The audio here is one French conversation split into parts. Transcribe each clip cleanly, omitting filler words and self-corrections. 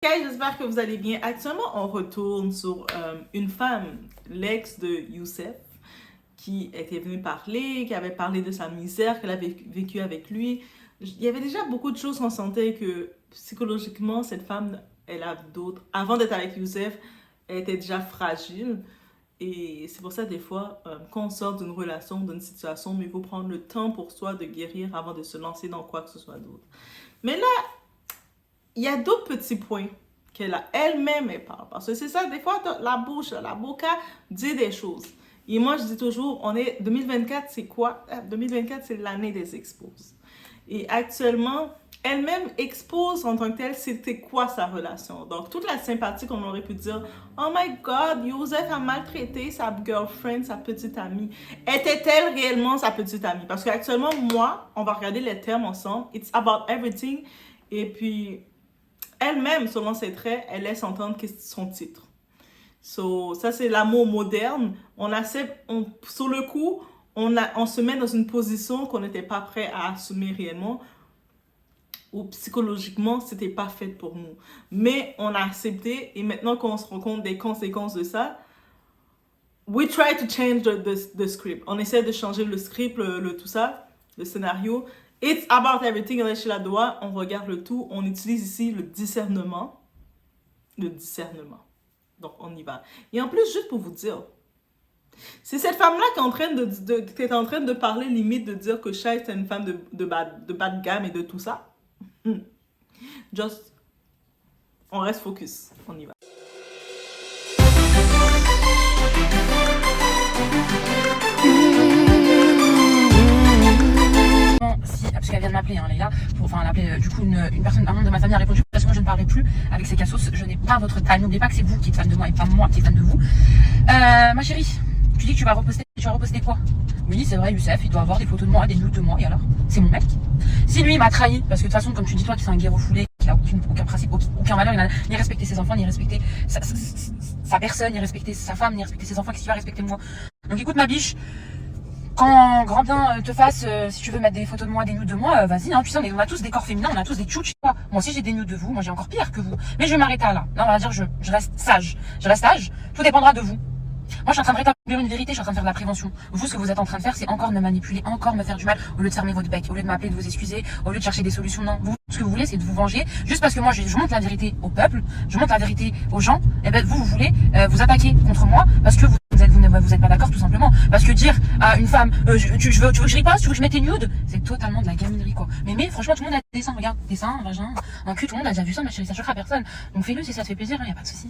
Guys, j'espère que vous allez bien. Actuellement, on retourne sur une femme, l'ex de Youssef, qui était venue parler, qui avait parlé de sa misère qu'elle avait vécue avec lui. Il y avait déjà beaucoup de choses qu'on sentait que psychologiquement, cette femme, elle a d'autres. Avant d'être avec Youssef, elle était déjà fragile. Et c'est pour ça, des fois, quand on sort d'une relation, d'une situation, mais il faut prendre le temps pour soi de guérir avant de se lancer dans quoi que ce soit d'autre. Mais là, il y a d'autres petits points qu'elle a elle-même, elle parle. Parce que c'est ça, des fois, la bouche, la boca dit des choses. Et moi, je dis toujours, 2024, c'est quoi? 2024, c'est l'année des exposes. Et actuellement, elle-même expose en tant que telle, c'était quoi sa relation. Donc, toute la sympathie qu'on aurait pu dire, oh my God, Youssef a maltraité sa girlfriend, sa petite amie. Était-elle réellement sa petite amie? Parce qu'actuellement, moi, on va regarder les termes ensemble. It's about everything. Et puis, elle-même, selon ses traits, elle laisse entendre que c'est son titre. So, ça, c'est l'amour moderne. On accepte, sur le coup, on se met dans une position qu'on n'était pas prêt à assumer réellement, ou psychologiquement, c'était pas fait pour nous. Mais on a accepté, et maintenant qu'on se rend compte des conséquences de ça, we try to change the script. On essaie de changer le script, tout ça, le scénario. It's about everything. On est chez la doigt, on regarde le tout. On utilise ici le discernement. Le discernement. Donc, on y va. Et en plus, juste pour vous dire, c'est cette femme-là qui est en train de parler, limite, de dire que Shai, c'est une femme de bas de gamme et de tout ça. Just, on reste focus. On y va. Parce qu'elle vient de m'appeler, hein, Leïla, elle a appelé du coup une personne, un membre de ma famille a répondu parce que moi je ne parlerai plus avec ces cassos, je n'ai pas votre taille, n'oubliez pas que c'est vous qui êtes fan de moi et pas moi qui est fan de vous. Ma chérie, tu dis que tu vas reposter quoi? Oui, c'est vrai, Youssef, il doit avoir des photos de moi, des nudes de moi, et alors? C'est mon mec. Si lui il m'a trahi, parce que de toute façon, comme tu dis toi, qui c'est un guerre refoulé, qui a aucun principe, aucun valeur, il n'a ni respecté ses enfants, ni respecté sa personne, ni respecté sa femme, ni respecté ses enfants, qu'est-ce qu'il va respecter moi? Donc écoute ma biche, quand grand bien te fasse, si tu veux mettre des photos de moi, des nudes de moi, vas-y, hein, tu sais, on a tous des corps féminins, on a tous des tchouches, quoi. Moi aussi j'ai des nudes de vous, moi j'ai encore pire que vous. Mais je vais m'arrêter là. Non, on va dire, je reste sage. Je reste sage, tout dépendra de vous. Moi, je suis en train de rétablir une vérité, je suis en train de faire de la prévention. Vous, ce que vous êtes en train de faire, c'est encore me manipuler, encore me faire du mal, au lieu de fermer votre bec, au lieu de m'appeler, de vous excuser, au lieu de chercher des solutions. Non, vous, ce que vous voulez, c'est de vous venger, juste parce que moi, je montre la vérité au peuple, je montre la vérité aux gens, et ben, vous voulez vous attaquer contre moi, parce que vous êtes pas d'accord, tout simplement. Parce que dire à une femme, tu veux que je ripasse, tu veux que je mette tes nudes, c'est totalement de la gaminerie, quoi. Mais franchement, tout le monde a des seins, regarde, des seins, un vagin, un cul, tout le monde a déjà vu ça, ma chérie, ça choquera personne. Donc fais-le si ça te fait plaisir, y a pas de souci.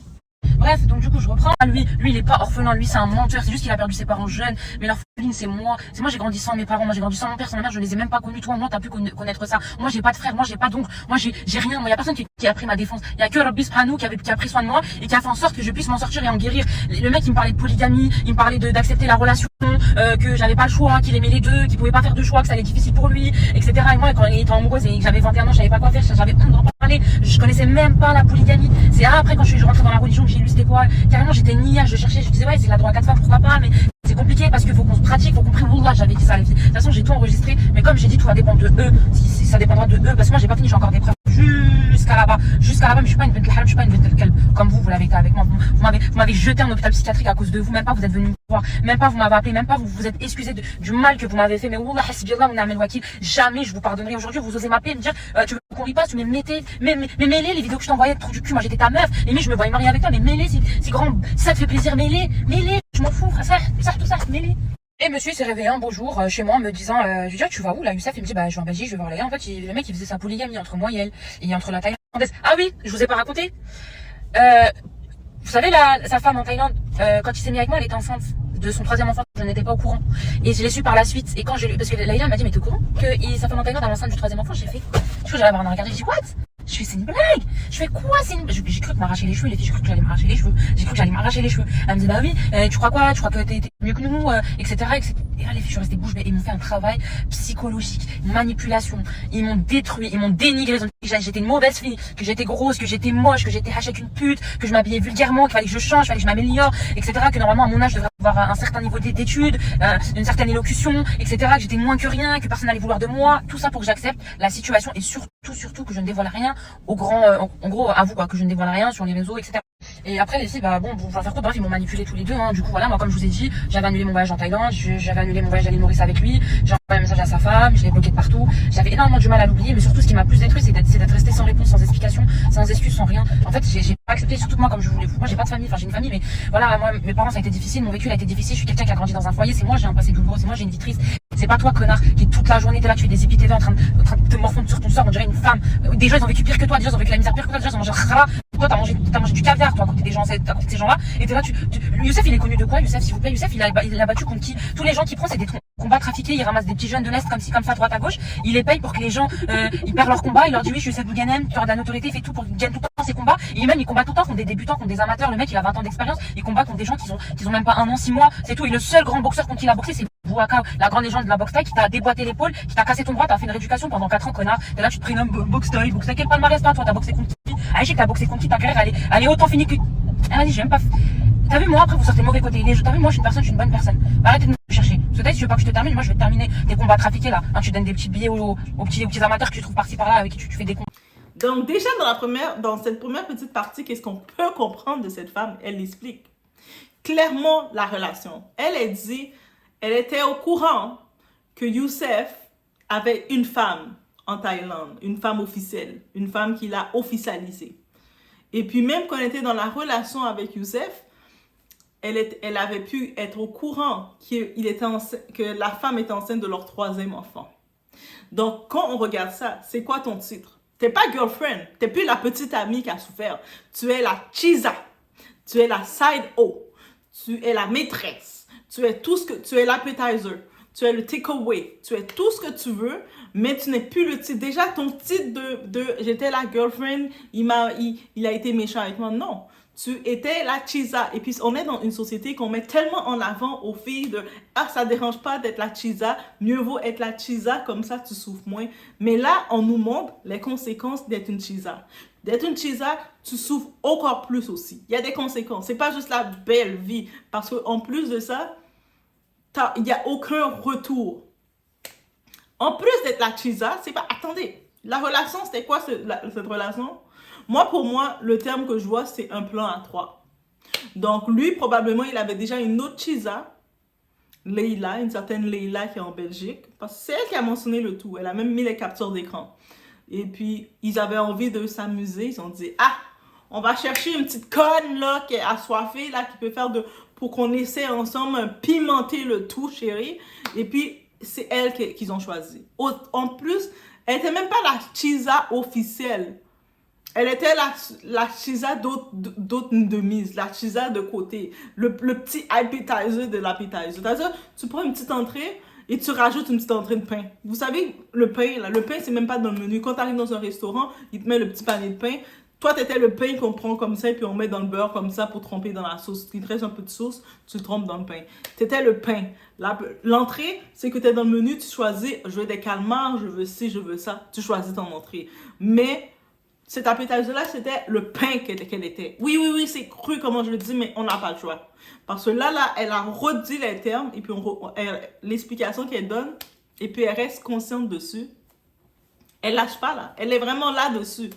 Bref, donc du coup je reprends. Lui il est pas orphelin, lui c'est un menteur, c'est juste qu'il a perdu ses parents jeunes. Mais l'orpheline c'est moi j'ai grandi sans mes parents, moi j'ai grandi sans mon père, sans ma mère, je les ai même pas connus. Toi moi t'as pu connaître ça. Moi j'ai pas de frère, moi j'ai pas d'oncle, moi j'ai rien, moi y a personne qui a pris ma défense. Y a que Rabbi Subhanahu qui a pris soin de moi et qui a fait en sorte que je puisse m'en sortir et en guérir. Le mec il me parlait de polygamie, il me parlait d'accepter la relation, que j'avais pas le choix, qu'il aimait les deux, qu'il pouvait pas faire de choix, que ça allait être difficile pour lui, etc. Et moi quand il était amoureuse et que j'avais 21 ans, je savais pas quoi faire, j'avais honte d'en parler, je connaissais même pas la polygamie. C'est après quand je suis rentrée dans la religion que j'ai lu c'était quoi. Carrément j'étais nia, je cherchais, je disais ouais c'est la droit à 4 femmes, pourquoi pas, mais c'est compliqué parce qu'il faut qu'on se pratique, faut qu'on prie Wallah, j'avais dit ça les filles. De toute façon j'ai tout enregistré, mais comme j'ai dit tout va dépendre de eux, si ça dépendra de eux, parce que moi j'ai pas fini, j'ai encore des preuves jusqu'à là-bas, mais je suis pas une bête de haram, je suis pas une bête de calme, comme vous l'avez été avec moi, vous m'avez jeté en hôpital psychiatrique à cause de vous, même pas vous êtes venu me voir, même pas vous m'avez appelé, même pas vous vous êtes excusé du mal que vous m'avez fait, mais Wallah hasbiyallah wa ni'mal wakil, jamais je vous pardonnerai. Aujourd'hui vous osez m'appeler et me dire tu veux qu'on ripasse, mais mêlez les vidéos que je t'envoyais de trou du cul, moi j'étais ta meuf, mais je me voyais marier avec toi, mais mêlez c'est grand, si ça te fait plaisir, mêlez, je m'en fous, frère, ça, tout ça, mêlez. Et monsieur s'est réveillé un beau jour chez moi en me disant je lui dis tu vas où là Youssef? Il me dit je vais en Belgique, je vais voir Léa. En fait le mec il faisait sa polygamie entre moi et elle et entre la Thaïlandaise. Ah oui, je vous ai pas raconté. Vous savez sa femme en Thaïlande, quand il s'est mis avec moi, elle était enceinte de son 3e enfant, je n'étais pas au courant. Et je l'ai su par la suite. Et quand parce que Laïla m'a dit mais t'es au courant que sa femme en Thaïlande est enceinte du 3e enfant? J'ai fait. Du coup j'allais voir, on a regardé, j'ai dit what? Je fais c'est une blague. Je fais quoi? J'ai cru que m'arracher les cheveux, les filles, j'ai cru que j'allais m'arracher les cheveux. J'ai cru que j'allais m'arracher les cheveux. Elle me dit bah oui, tu crois quoi? Tu crois que t'es mieux que nous, etc., etc. Et là les filles, je suis restée bouche bée. Ils m'ont fait un travail psychologique, manipulation. Ils m'ont détruit, ils m'ont dénigré. Ils ont dit que j'étais une mauvaise fille, que j'étais grosse, que j'étais moche, que j'étais hachée avec une pute, que je m'habillais vulgairement, qu'il fallait que je change, qu'il fallait que je m'améliore, etc. Que normalement à mon âge je devrais avoir un certain niveau d'études, une certaine élocution, etc., que j'étais moins que rien, que personne n'allait vouloir de moi, tout ça pour que j'accepte la situation et surtout que je ne dévoile rien au grand, en gros à vous quoi, que je ne dévoile rien sur les réseaux, etc. Et après les filles, bah bon, pour faire court, bref, ils m'ont manipulé tous les deux, hein. Du coup voilà, moi comme je vous ai dit, j'avais annulé mon voyage en Thaïlande, j'avais annulé mon voyage à l'île Maurice avec lui, j'ai envoyé un message à sa femme, je l'ai bloqué de partout, j'avais énormément du mal à l'oublier, mais surtout ce qui m'a plus détruit c'est d'être resté sans réponse, sans explication, sans excuse, sans rien. En fait j'ai pas accepté, surtout que moi comme je voulais, moi j'ai pas de famille, enfin j'ai une famille, mais voilà, moi mes parents ça a été difficile, mon vécu a été difficile, je suis quelqu'un qui a grandi dans un foyer, c'est moi j'ai un passé douloureux, c'est moi j'ai une vie triste. C'est pas toi, connard, qui toute la journée t'es là, tu fais des épithètes en train de te morfondre sur ton sort, on dirait une femme. Déjà ils ont vécu pire que toi, déjà ils ont vécu la misère pire que toi, déjà ils ont mangé rara. Toi t'as mangé du caviar, toi, à côté des gens, à côté de ces gens-là. Et t'es là, Youssef il est connu de quoi, Youssef, s'il vous plaît? Youssef il a battu contre qui? Tous les gens qui prend, c'est des combats trafiqués, il ramasse des petits jeunes de l'Est comme ci, comme ça, à droite, à gauche. Il les paye pour que les gens, ils perdent leur combat, il leur dit oui, je suis Youssef Bouganem, tu as de la notoriété, il fait tout pour qu'ils gagnent tout le temps ses combats. Et même il combat tout le temps contre des débutants, contre des amateurs. Le mec il a 20 ans d'expérience, il combat contre des gens qui ont même pas 1 an, 6 mois, c'est tout. Et le seul grand boxeur contre qui il a boxé, c'est Bouaka, la grande légende de la boxe thaï, qui t'a déboîté l'épaule, qui t'a cassé ton bras, t'as fait une rééducation pendant 4 ans, connard. T'es là, tu te prénommes boxe thaï, quel palmarès toi, t'as boxé contre qui? Ah, je sais que t'as boxé contre qui, ta carrière, elle est autant finie que. Ah, vas-y, j'ai même pas. T'as vu, moi, après, vous sortez le mauvais côté. T'as vu, moi, je suis une bonne personne. Bah, arrêtez de me chercher. Parce que si tu veux pas que je te termine, moi, je vais te terminer tes combats trafiqués, là. Hein, tu donnes des petits billets aux petits amateurs que tu trouves par-ci par-là, avec qui tu fais des combats. Donc, déjà, dans cette première petite partie, qu'est-ce qu'on peut comprendre de cette femme? Elle explique clairement la relation. Elle dit, elle était au courant que Youssef avait une femme en Thaïlande, une femme officielle, une femme qu'il a officialisée. Et puis même quand elle était dans la relation avec Youssef, elle avait pu être au courant que la femme était enceinte de leur 3e enfant. Donc quand on regarde ça, c'est quoi ton titre? T'es pas girlfriend, t'es plus la petite amie qui a souffert. Tu es la chisa, tu es la side O, tu es la maîtresse, tu es l'appetizer, tu es le takeaway, tu es tout ce que tu veux, mais tu n'es plus le titre. Déjà, ton titre de j'étais la girlfriend, il a été méchant avec moi. Non, tu étais la chisa. Et puis, on est dans une société qu'on met tellement en avant aux filles de ça dérange pas d'être la chisa, mieux vaut être la chisa, comme ça tu souffres moins. Mais là, on nous montre les conséquences d'être une chisa. D'être une chisa, tu souffres encore plus aussi. Il y a des conséquences. C'est pas juste la belle vie. Parce qu'en plus de ça, il n'y a aucun retour. En plus d'être la chisa, c'est pas. Attendez, la relation, c'était quoi cette relation? Pour moi, le terme que je vois, c'est un plan à 3. Donc, lui, probablement, il avait déjà une autre chisa, Leïla, une certaine Leïla qui est en Belgique. Parce que c'est elle qui a mentionné le tout. Elle a même mis les captures d'écran. Et puis, ils avaient envie de s'amuser. Ils ont dit, on va chercher une petite conne, là, qui est assoiffée, là, qui peut faire pour qu'on essaie ensemble pimenter le tout, chérie. Et puis, c'est elle qu'ils ont choisi. En plus, elle n'était même pas la chisa officielle. Elle était la chisa d'autres de mise, la chisa de côté, le petit appetizer de l'appetizer. C'est-à-dire, tu prends une petite entrée et tu rajoutes une petite entrée de pain. Vous savez, le pain, c'est même pas dans le menu. Quand tu arrives dans un restaurant, ils te mettent le petit panier de pain. Toi, tu étais le pain qu'on prend comme ça et puis on met dans le beurre comme ça pour tremper dans la sauce. Il te reste un peu de sauce, tu le trempes dans le pain. Tu étais le pain. L'entrée, c'est que tu es dans le menu, tu choisis, je veux des calmars, je veux ci, je veux ça. Tu choisis ton entrée. Mais cet appetizer-là, c'était le pain qu'elle était. Oui, c'est cru comment je le dis, mais on n'a pas le choix. Parce que là, elle a redit les termes et puis l'explication qu'elle donne et puis elle reste consciente dessus. Elle lâche pas là. Elle est vraiment là-dessus.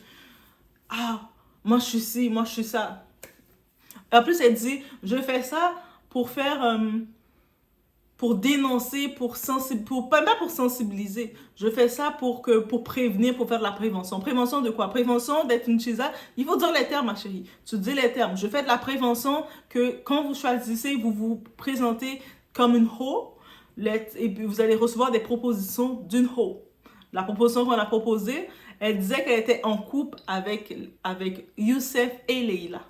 Moi je suis ci, moi je suis ça. En plus, elle dit, je fais ça pour faire, pour dénoncer, pas pour sensibiliser. Je fais ça pour prévenir, pour faire de la prévention. Prévention de quoi? Prévention d'être une chisa. Il faut dire les termes, ma chérie. Tu dis les termes. Je fais de la prévention que quand vous choisissez, vous vous présentez comme une ho, et puis vous allez recevoir des propositions d'une ho. La proposition qu'on a proposée, elle disait qu'elle était en couple avec Youssef et Leïla.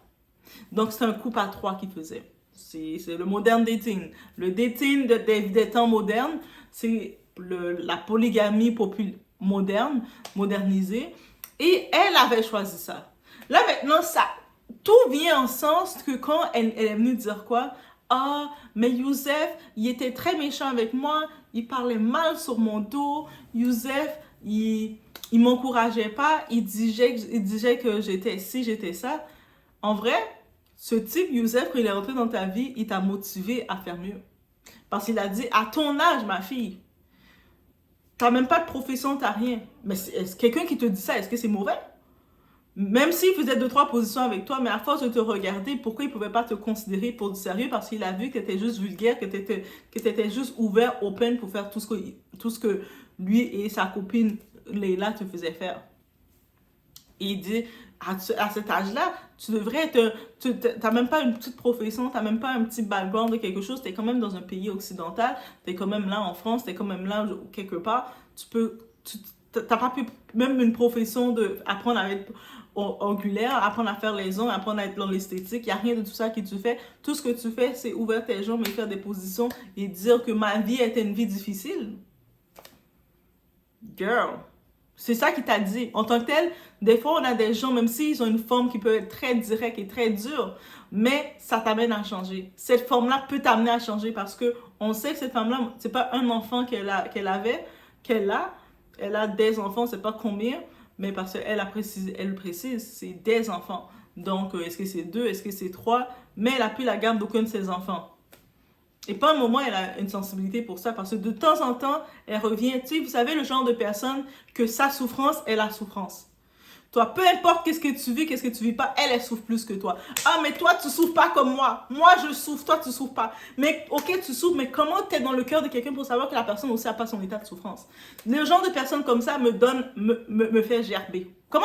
Donc, c'est un couple à 3 qu'ils faisaient. C'est le modern dating. Le dating des temps modernes, c'est la polygamie modernisée. Et elle avait choisi ça. Là, maintenant, tout vient en sens que quand elle est venue dire quoi? Mais Youssef, il était très méchant avec moi. Il parlait mal sur mon dos. Youssef, il m'encourageait pas. Il disait que j'étais ci, j'étais ça. En vrai, Ce type, Youssef, quand il est rentré dans ta vie, il t'a motivé à faire mieux. Parce qu'il a dit, à ton âge, ma fille, t'as même pas de profession, t'as rien. Mais est-ce quelqu'un qui te dit ça, est-ce que c'est mauvais? Même s'il faisait 2-3 positions avec toi, mais à force de te regarder, pourquoi il ne pouvait pas te considérer pour du sérieux? Parce qu'il a vu que tu étais juste vulgaire, que tu étais juste ouvert, open pour faire tout ce que lui et sa copine Leila te faisaient faire. Et il dit, à cet âge-là, tu devrais être... Tu n'as même pas une petite profession, tu n'as même pas un petit background de quelque chose, tu es quand même dans un pays occidental, tu es quand même là en France, tu es quand même là quelque part. Tu n'as pas pu même une profession de apprendre à être angulaire, apprendre à faire les ongles, apprendre à être dans l'esthétique. Il n'y a rien de tout ça que tu fais. Tout ce que tu fais, c'est ouvrir tes jambes et faire des positions et dire que ma vie était une vie difficile. Girl, c'est ça qu'il t'a dit. En tant que tel, des fois, on a des gens, même s'ils ont une forme qui peut être très directe et très dure, mais ça t'amène à changer. Cette forme-là peut t'amener à changer parce que on sait que cette femme-là, c'est pas un enfant qu'elle a. Elle a des enfants, c'est pas combien, mais parce qu'elle précise, c'est des enfants. Donc, est-ce que c'est 2, est-ce que c'est 3? Mais elle a pris la garde d'aucun de ses enfants. Et pas un moment, elle a une sensibilité pour ça, parce que de temps en temps, elle revient. Tu sais, vous savez, le genre de personne que sa souffrance est la souffrance. Toi, peu importe qu'est-ce que tu vis, qu'est-ce que tu vis pas, elle souffre plus que toi. Ah, mais toi, tu souffres pas comme moi. Moi, je souffre, toi, tu souffres pas. Mais, ok, tu souffres, mais comment t'es dans le cœur de quelqu'un pour savoir que la personne aussi n'a pas son état de souffrance? Le genre de personne comme ça me fait gerber. Comment?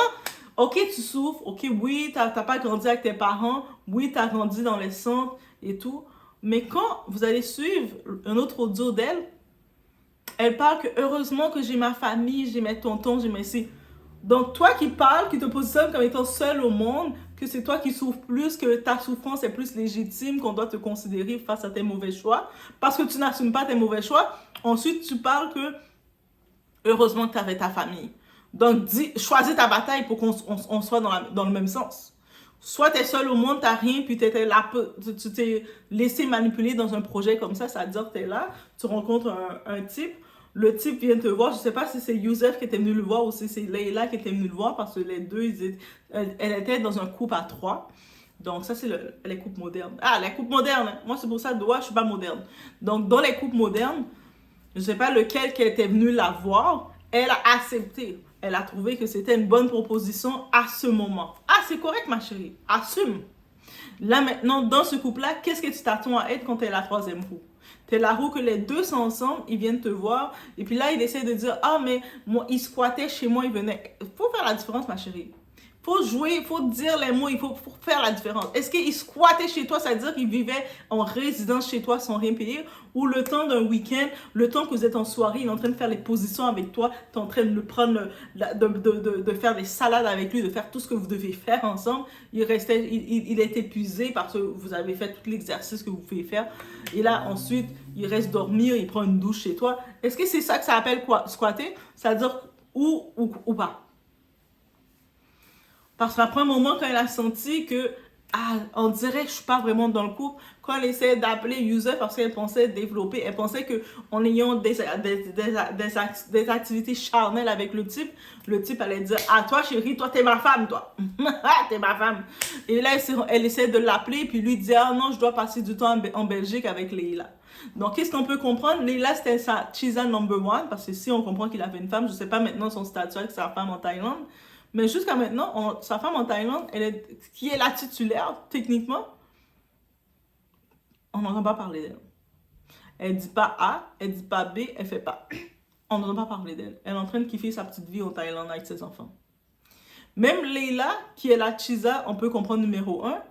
Ok, tu souffres, ok, oui, t'as pas grandi avec tes parents, oui, t'as grandi dans les centres et tout. Mais quand vous allez suivre un autre audio d'elle, elle parle que heureusement que j'ai ma famille, j'ai mes tontons, j'ai mes... Donc, toi qui parles, qui te positionne comme étant seul au monde, que c'est toi qui souffres plus, que ta souffrance est plus légitime, qu'on doit te considérer face à tes mauvais choix, parce que tu n'assumes pas tes mauvais choix. Ensuite, tu parles que heureusement que tu avais ta famille. Donc, choisis ta bataille pour qu'on soit dans le même sens. Soit tu es seul au monde, tu n'as rien, puis tu t'es laissé manipuler dans un projet comme ça, ça veut dire que tu es là, tu rencontres un type. Le type vient te voir, je ne sais pas si c'est Youssef qui était venu le voir ou si c'est Leila qui était venue le voir parce que les deux, elle était dans un couple à 3. Donc ça, c'est les couples modernes. Ah, les couples modernes, moi c'est pour ça, je ne suis pas moderne. Donc dans les couples modernes, je ne sais pas lequel qui était venu la voir, elle a accepté. Elle a trouvé que c'était une bonne proposition à ce moment. Ah, c'est correct ma chérie, assume. Là maintenant, dans ce couple-là, qu'est-ce que tu t'attends à être quand tu es la troisième roue? T'es la roue que les deux sont ensemble, ils viennent te voir. Et puis là, il essaie de dire, ah, mais moi, il squattait chez moi, il venait. Il faut faire la différence, ma chérie. Il faut jouer, il faut dire les mots, il faut faire la différence. Est-ce qu'il squattait chez toi, ça veut dire qu'il vivait en résidence chez toi sans rien payer? Ou le temps d'un week-end, le temps que vous êtes en soirée, il est en train de faire les positions avec toi, tu es en train de le prendre, de faire des salades avec lui, de faire tout ce que vous devez faire ensemble. Il est épuisé parce que vous avez fait tout l'exercice que vous pouvez faire. Et là, ensuite, il reste dormir, il prend une douche chez toi. Est-ce que c'est ça que ça appelle quoi, squatter? Ça veut dire ou pas? Parce qu'après un moment, quand elle a senti que, ah, on dirait que je suis pas vraiment dans le couple, quand elle essayait d'appeler Youssef parce qu'elle pensait développer, elle pensait qu'en ayant des activités charnelles avec le type allait dire, ah, toi chérie, toi t'es ma femme, toi. T'es ma femme. Et là, elle essaie de l'appeler, puis lui dit, ah non, je dois passer du temps en Belgique avec Leila. Donc, qu'est-ce qu'on peut comprendre? Leila, c'était sa Chisa number one, parce que si on comprend qu'il avait une femme, je sais pas maintenant son statut avec sa femme en Thaïlande, mais jusqu'à maintenant, sa femme en Thaïlande, qui est la titulaire, techniquement, on n'entend pas parler d'elle. Elle dit pas A, elle dit pas B, elle fait pas. On n'entend pas parler d'elle. Elle est en train de kiffer sa petite vie en Thaïlande avec ses enfants. Même Leila, qui est la Chisa, on peut comprendre numéro 1,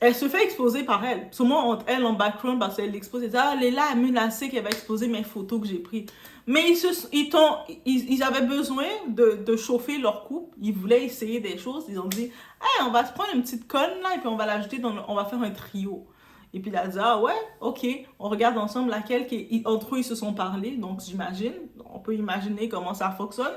elle se fait exposer par elle. Souvent, elle en background, parce qu'elle l'expose, elle dit, ah, Leila a menacé qu'elle va exposer mes photos que j'ai prises. Mais ils avaient besoin de chauffer leur couple. Ils voulaient essayer des choses. Ils ont dit, hey, on va se prendre une petite conne là, et puis on va l'ajouter on va faire un trio. Et puis il a dit, ah ouais, ok, on regarde ensemble laquelle entre eux ils se sont parlé. Donc j'imagine, on peut imaginer comment ça fonctionne.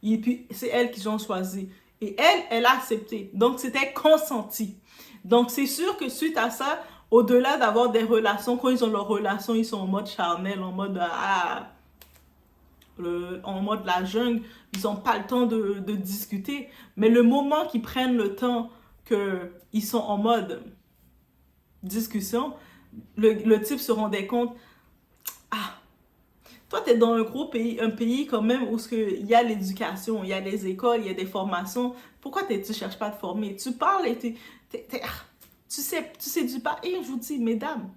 Et puis c'est elle qu'ils ont choisi. Et elle a accepté. Donc c'était consenti. Donc c'est sûr que suite à ça, au-delà d'avoir des relations, quand ils ont leurs relations, ils sont en mode charnel, en mode en mode la jungle, ils n'ont pas le temps de discuter. Mais le moment qu'ils prennent le temps, qu'ils sont en mode discussion, le type se rendait compte, ah, toi, t'es dans un pays quand même où il y a l'éducation, il y a des écoles, il y a des formations. Pourquoi tu cherches pas à te former? Tu parles et tu séduis pas. Et je vous dis, mesdames,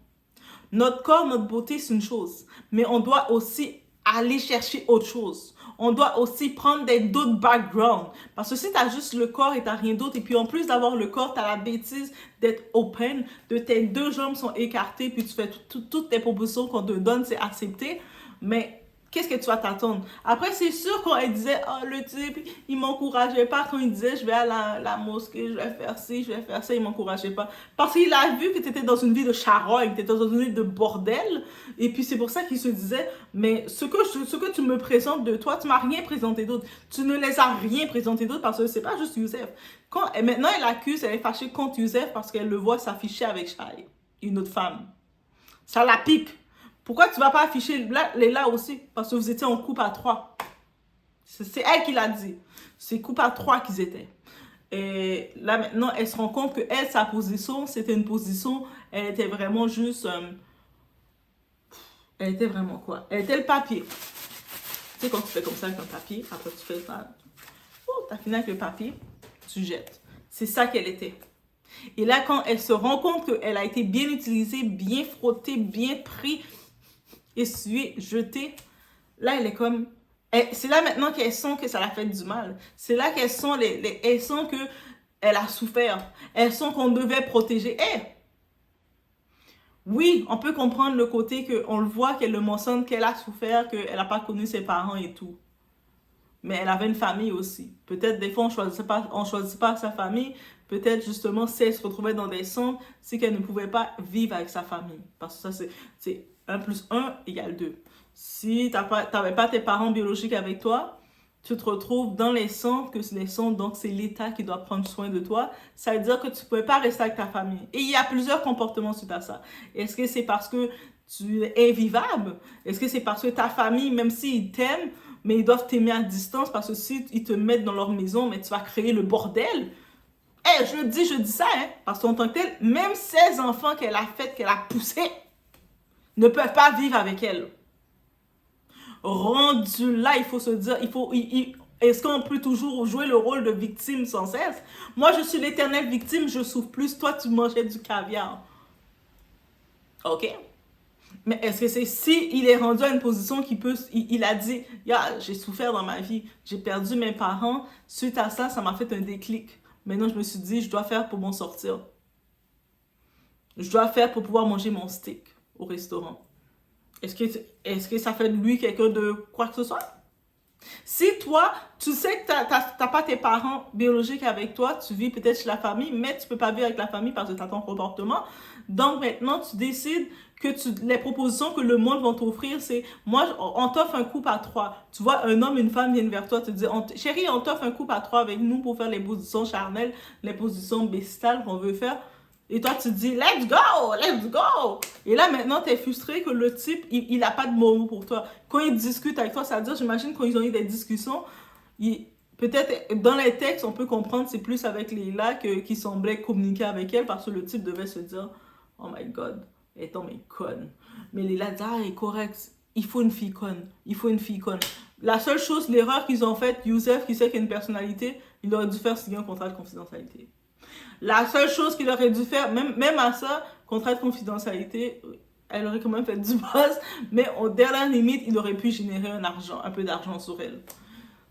notre corps, notre beauté, c'est une chose. Mais on doit aussi aller chercher autre chose. On doit aussi prendre d'autres backgrounds. Parce que si tu as juste le corps et tu n'as rien d'autre, et puis en plus d'avoir le corps, tu as la bêtise d'être open, de tes deux jambes sont écartées, puis tu fais toutes tes propositions qu'on te donne, c'est accepté. Mais qu'est-ce que tu vas t'attendre? Après, c'est sûr quand elle disait, oh, le type, il m'encourageait pas quand il disait, je vais à la mosquée, je vais faire ci, je vais faire ça, il m'encourageait pas. Parce qu'il a vu que tu étais dans une vie de charogne, tu étais dans une vie de bordel, et puis c'est pour ça qu'il se disait, mais ce que tu me présentes de toi, tu m'as rien présenté d'autre. Tu ne les as rien présenté d'autre parce que c'est pas juste Youssef. Maintenant, elle accuse, elle est fâchée contre Youssef parce qu'elle le voit s'afficher avec Shai, une autre femme. Ça la pique. Pourquoi tu ne vas pas afficher là aussi? Parce que vous étiez en couple à 3. C'est elle qui l'a dit. C'est couple à 3 qu'ils étaient. Et là, maintenant, elle se rend compte que elle, sa position, c'était une position, elle était vraiment juste... elle était vraiment quoi? Elle était le papier. Tu sais, quand tu fais comme ça avec un papier, après tu fais ça. Oh, t'as fini avec le papier, tu jettes. C'est ça qu'elle était. Et là, quand elle se rend compte qu'elle a été bien utilisée, bien frottée, bien prise, essuyée, jetée, là, elle est comme... C'est là maintenant qu'elles sent que ça l'a fait du mal. C'est là qu'elles sont, elles sent qu'elle a souffert. Elles sent qu'on devait protéger. Oui, on peut comprendre le côté qu'on le voit, qu'elle le mentionne, qu'elle a souffert, qu'elle n'a pas connu ses parents et tout. Mais elle avait une famille aussi. Peut-être des fois, on choisit pas sa famille. Peut-être justement, si elle se retrouvait dans des centres, c'est qu'elle ne pouvait pas vivre avec sa famille. Parce que ça, c'est 1 + 1 = 2. Si tu n'avais pas tes parents biologiques avec toi, tu te retrouves dans les centres, donc c'est l'État qui doit prendre soin de toi. Ça veut dire que tu ne pouvais pas rester avec ta famille. Et il y a plusieurs comportements suite à ça. Est-ce que c'est parce que tu es invivable? Est-ce que c'est parce que ta famille, même s'ils t'aiment, mais ils doivent t'aimer à distance parce que si ils te mettent dans leur maison, mais tu vas créer le bordel? Je dis ça, parce qu'en tant que tel, même ces enfants qu'elle a faits, qu'elle a poussés, ne peuvent pas vivre avec elle. Rendu là, il faut se dire, est-ce qu'on peut toujours jouer le rôle de victime sans cesse? Moi, je suis l'éternelle victime, je souffre plus, toi, tu mangeais du caviar. OK? Mais est-ce que c'est si il est rendu à une position il a dit, j'ai souffert dans ma vie, j'ai perdu mes parents, suite à ça, ça m'a fait un déclic. Maintenant, je me suis dit, je dois faire pour m'en sortir. Je dois faire pour pouvoir manger mon steak au restaurant. Est-ce que ça fait de lui quelqu'un de quoi que ce soit? Si toi, tu sais que tu n'as pas tes parents biologiques avec toi, tu vis peut-être chez la famille, mais tu ne peux pas vivre avec la famille parce que tu as ton comportement. Donc maintenant, tu décides que les propositions que le monde va t'offrir, c'est, on t'offre un couple à 3. Tu vois, un homme et une femme viennent vers toi, te disent, chérie, on t'offre un couple à 3 avec nous pour faire les positions charnelles, les positions bestiales qu'on veut faire. Et toi, tu te dis, let's go, let's go. Et là, maintenant, tu es frustré que le type, il n'a pas de mots pour toi. Quand il discute avec toi, ça veut dire, j'imagine, quand ils ont eu des discussions, peut-être dans les textes, on peut comprendre, c'est plus avec Leila qui semblait communiquer avec elle parce que le type devait se dire, oh my God, elle est tombée conne. Mais Leila dit, elle est correcte. Il faut une fille conne. Il faut une fille conne. La seule chose, l'erreur qu'ils ont faite, Youssef, qui sait qu'il y a une personnalité, il aurait dû faire signer un contrat de confidentialité. La seule chose qu'il aurait dû faire, même à ça, contrat de confidentialité, elle aurait quand même fait du buzz, mais au dernier limite, il aurait pu générer un peu d'argent sur elle.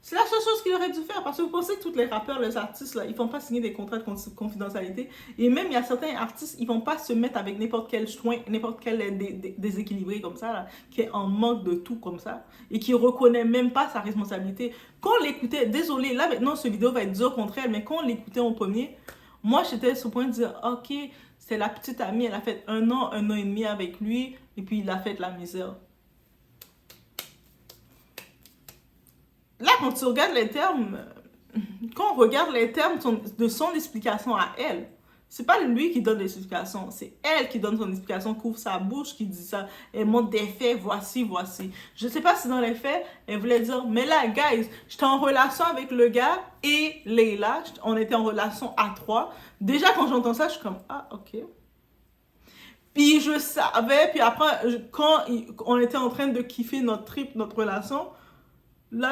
C'est la seule chose qu'il aurait dû faire, parce que vous pensez que tous les rappeurs, les artistes, là, ils ne font pas signer des contrats de confidentialité. Et même, il y a certains artistes, ils ne vont pas se mettre avec n'importe quel joint, n'importe quel déséquilibré comme ça, là, qui est en manque de tout comme ça, et qui ne reconnaît même pas sa responsabilité. Quand on l'écoutait, désolé, là maintenant, cette vidéo va être dure contre elle, mais quand on l'écoutait en premier, moi, j'étais sur le point de dire, ok, c'est la petite amie, elle a fait 1 an, 1 an et demi avec lui, et puis il a fait la misère. Là, quand tu regardes les termes, quand on regarde les termes de son explication à elle, C'est pas lui qui donne les explications, c'est elle qui donne son explication, couvre sa bouche, qui dit ça. Elle montre des faits, voici, voici. Je sais pas si dans les faits, elle voulait dire, mais là, guys, j'étais en relation avec le gars et Leila, on était en relation à trois. Déjà, quand j'entends ça, je suis comme, ah, ok. Puis je savais, puis après, quand on était en train de kiffer notre trip, notre relation, là,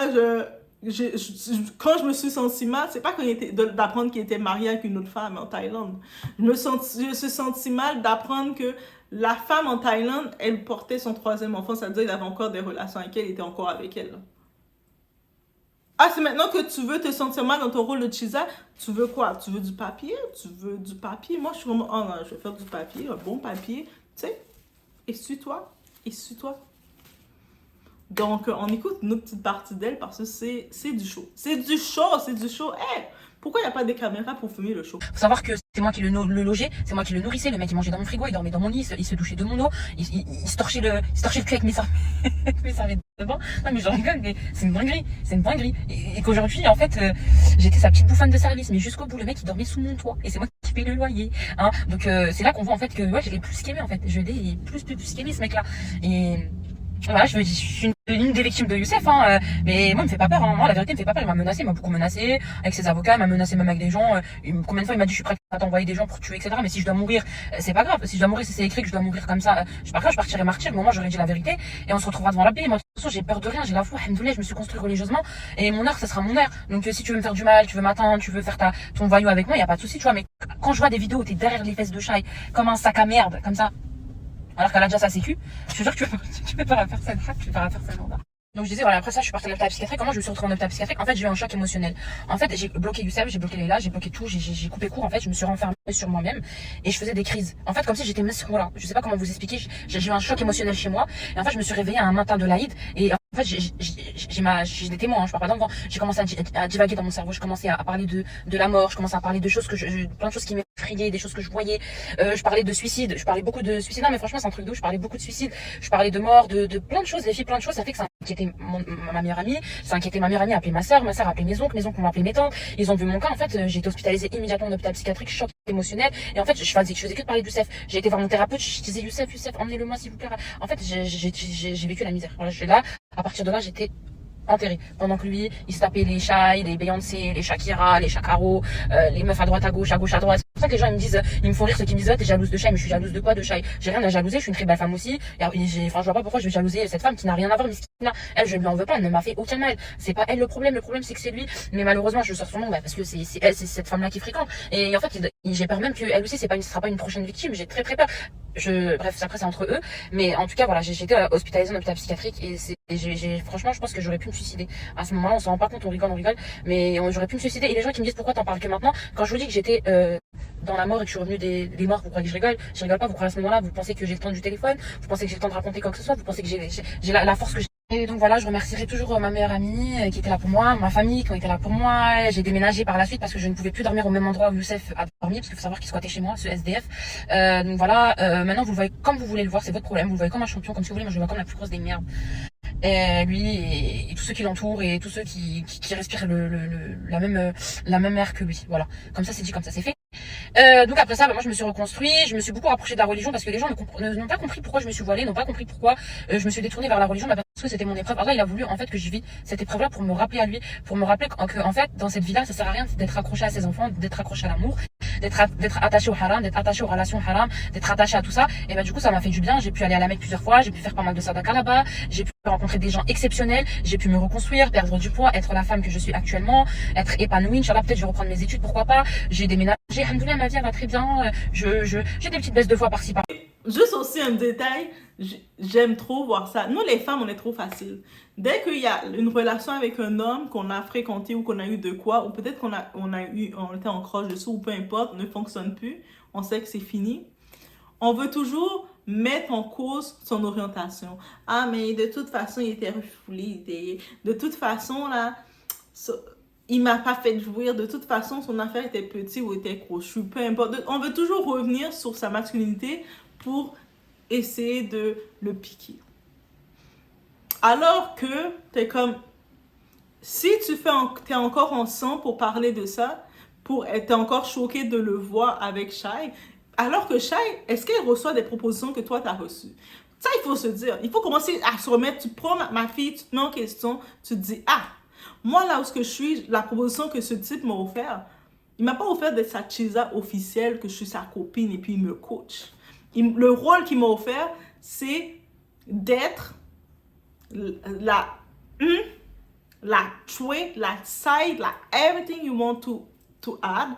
quand je me suis sentie mal, c'est pas d'apprendre qu'il était marié avec une autre femme en Thaïlande. Je me suis sentie mal d'apprendre que la femme en Thaïlande, elle portait son troisième enfant, ça veut dire qu'il avait encore des relations avec elle, il était encore avec elle. Ah, c'est maintenant que tu veux te sentir mal dans ton rôle de Chisa, tu veux quoi? Tu veux du papier? Tu veux du papier? Moi, je suis vraiment, oh non, je vais faire du papier, un bon papier, tu sais, essuie-toi, essuie-toi. Donc, on écoute notre petite partie d'elle parce que c'est du show. C'est du show, c'est du show. Hey, pourquoi il n'y a pas des caméras pour filmer le show? Faut savoir que c'est moi qui le logeais, c'est moi qui le nourrissais. Le mec il mangeait dans mon frigo, il dormait dans mon lit, il se douchait de mon eau, il se torchait le cul avec mes serviettes de bain. Non mais je rigole, mais c'est une dinguerie, c'est une dinguerie. Et qu'aujourd'hui en fait j'étais sa petite bouffonne de service, mais jusqu'au bout le mec il dormait sous mon toit et c'est moi qui paye le loyer. Hein. Donc c'est là qu'on voit en fait que ouais, je l'ai plus qu'aimé en fait, je l'ai plus qu'aimé ce mec là. Et voilà, je suis une des victimes de Youssef, hein, mais moi, il me fait pas peur. Hein. Moi, la vérité, il me fait pas peur. Il m'a menacé, il m'a beaucoup menacé avec ses avocats, il m'a menacé même avec des gens. Combien de fois il m'a dit je suis prêt à t'envoyer des gens pour tuer, etc. Mais si je dois mourir, c'est pas grave. Si je dois mourir, si c'est écrit que je dois mourir comme ça, je suis pas grave, je partirai martyr. Mais moi, j'aurais dit la vérité et on se retrouvera devant la paix. Moi, de toute façon, j'ai peur de rien, j'ai la foi. Alhamdoulilah, je me suis construit religieusement et mon heure, ça sera mon heure. Donc, si tu veux me faire du mal, tu veux m'attendre, tu veux faire ton voyou avec moi, y a pas de souci, tu vois. Mais quand je vois des vidéos où t'es derrière les fesses de Shai, comme un sac à merde, comme ça. Alors qu'elle a déjà sa sécu, je te jure que tu peux pas la faire cette tu peux pas la faire cette mandat. Donc je disais, voilà, après ça, je suis partie en hôpital psychiatrique. Comment je me suis retrouvée en hôpital psychiatrique? En fait, j'ai eu un choc émotionnel. En fait, j'ai bloqué Youssef, j'ai bloqué Leila, j'ai bloqué tout, j'ai coupé court. En fait, je me suis renfermée sur moi-même et je faisais des crises. En fait, comme si j'étais voilà, je sais pas comment vous expliquer. J'ai eu un choc émotionnel chez moi. Et en fait, je me suis réveillée un matin de l'Aïd et en fait, j'ai des témoins, hein, je parle pas d'enfants. J'ai commencé à divaguer dans mon cerveau. Je commençais à parler de la mort. Je commençais à parler de choses plein de choses qui m'effrayaient, des choses que je voyais. Je parlais de suicide. Je parlais beaucoup de suicide. Non, mais franchement, c'est un truc de ouf. Je parlais beaucoup de suicide. Je parlais de mort, de plein de choses. Les filles, plein de choses. Ça fait que ça inquiétait ma meilleure amie. Ça inquiétait ma meilleure amie. A appelé ma soeur a appelé mes oncles m'ont appelé mes tantes. Ils ont vu mon cas. En fait, j'ai été hospitalisée immédiatement en hôpital psychiatrique, choc émotionnel. Et en fait, je faisais que de parler de Youssef. J'ai été voir mon thérapeute. Je disais Youssef, emmenez-le-moi s'il vous plaît. En fait, j'ai vécu la misère. Voilà, je suis là. À partir de là, j'étais enterré. Pendant que lui, il se tapait les Shai, les Beyoncé, les Shakira, les Shakaro, les meufs à droite à gauche à droite. C'est pour ça que les gens ils me disent, ils me font rire ceux qui me disent, t'es jalouse de Shai, mais je suis jalouse de quoi de Shai? J'ai rien à jalouser, je suis une très belle femme aussi. Enfin, je vois pas pourquoi je vais jalouser cette femme qui n'a rien à voir, mais elle, je ne lui en veux pas, elle ne m'a fait aucun mal. C'est pas elle le problème c'est que c'est lui. Mais malheureusement, je sors son nom, parce que c'est cette femme-là qui fréquente. Et en fait, j'ai peur même qu'elle aussi, ce sera pas une prochaine victime. J'ai très peur. Bref, après c'est entre eux, mais en tout cas voilà, j'ai été hospitalisée en hôpital psychiatrique et franchement je pense que j'aurais pu me suicider. À ce moment-là, on s'en rend pas compte, on rigole, mais j'aurais pu me suicider. Et les gens qui me disent pourquoi t'en parles que maintenant, quand je vous dis que j'étais dans la mort et que je suis revenue des morts, vous croyez que je rigole? Je rigole pas, vous croyez à ce moment-là, vous pensez que j'ai le temps du téléphone, vous pensez que j'ai le temps de raconter quoi que ce soit, vous pensez que j'ai la force que j'ai. Et donc voilà, je remercierai toujours ma meilleure amie qui était là pour moi, ma famille qui ont été là pour moi. J'ai déménagé par la suite parce que je ne pouvais plus dormir au même endroit où Youssef a dormi, parce qu'il faut savoir qu'il squattait chez moi, ce SDF. Donc voilà, maintenant vous le voyez comme vous voulez le voir, c'est votre problème. Vous le voyez comme un champion, comme si vous voulez, moi je le vois comme la plus grosse des merdes. Et lui et tous ceux qui l'entourent et tous ceux qui respirent la même air que lui. Voilà, comme ça c'est dit, comme ça c'est fait. Donc après ça, moi je me suis reconstruit, je me suis beaucoup rapprochée de la religion parce que les gens n'ont pas compris pourquoi je me suis voilée, n'ont pas compris pourquoi je me suis détournée vers la religion, parce que c'était mon épreuve. Allah il a voulu en fait que je vis cette épreuve là pour me rappeler à lui, pour me rappeler que en fait dans cette vie là ça sert à rien d'être accroché à ses enfants, d'être accroché à l'amour, d'être attaché au haram, d'être attaché aux relations haram, d'être attaché à tout ça. Et ben du coup ça m'a fait du bien, j'ai pu aller à la Mecque plusieurs fois, j'ai pu faire pas mal de sadaka là-bas, j'ai pu rencontrer des gens exceptionnels, j'ai pu me reconstruire, perdre du poids, être la femme que je suis actuellement, être épanouie. Inchallah, peut-être je vais reprendre mes études, pourquoi pas. J'ai déménagé, alhamdoulilah, ma vie elle va très bien. J'ai des petites baisses de fois par-ci par. Juste aussi un détail, j'aime trop voir ça. Nous les femmes, on est trop facile. Dès qu'il y a une relation avec un homme qu'on a fréquenté ou qu'on a eu de quoi, ou peut-être on était en croche dessous, ou peu importe, ne fonctionne plus, on sait que c'est fini. On veut toujours mettre en cause son orientation. Ah, mais de toute façon, il était refoulé. De toute façon, là, il m'a pas fait jouir. De toute façon, son affaire était petite ou était crochue. Peu importe. On veut toujours revenir sur sa masculinité pour essayer de le piquer. Alors que t'es comme... Si tu t'es encore ensemble pour parler de ça, être encore choqué de le voir avec Shai. Alors que Shai, est-ce qu'elle reçoit des propositions que toi, tu as reçues? Ça, il faut se dire. Il faut commencer à se remettre. Tu prends ma fille, tu te mets en question, tu te dis, ah, moi, là où je suis, la proposition que ce type m'a offert, il m'a pas offert d'être sa chisa officielle, que je suis sa copine et puis il me coach. Le rôle qu'il m'a offert, c'est d'être la trait, la side, la everything you want to add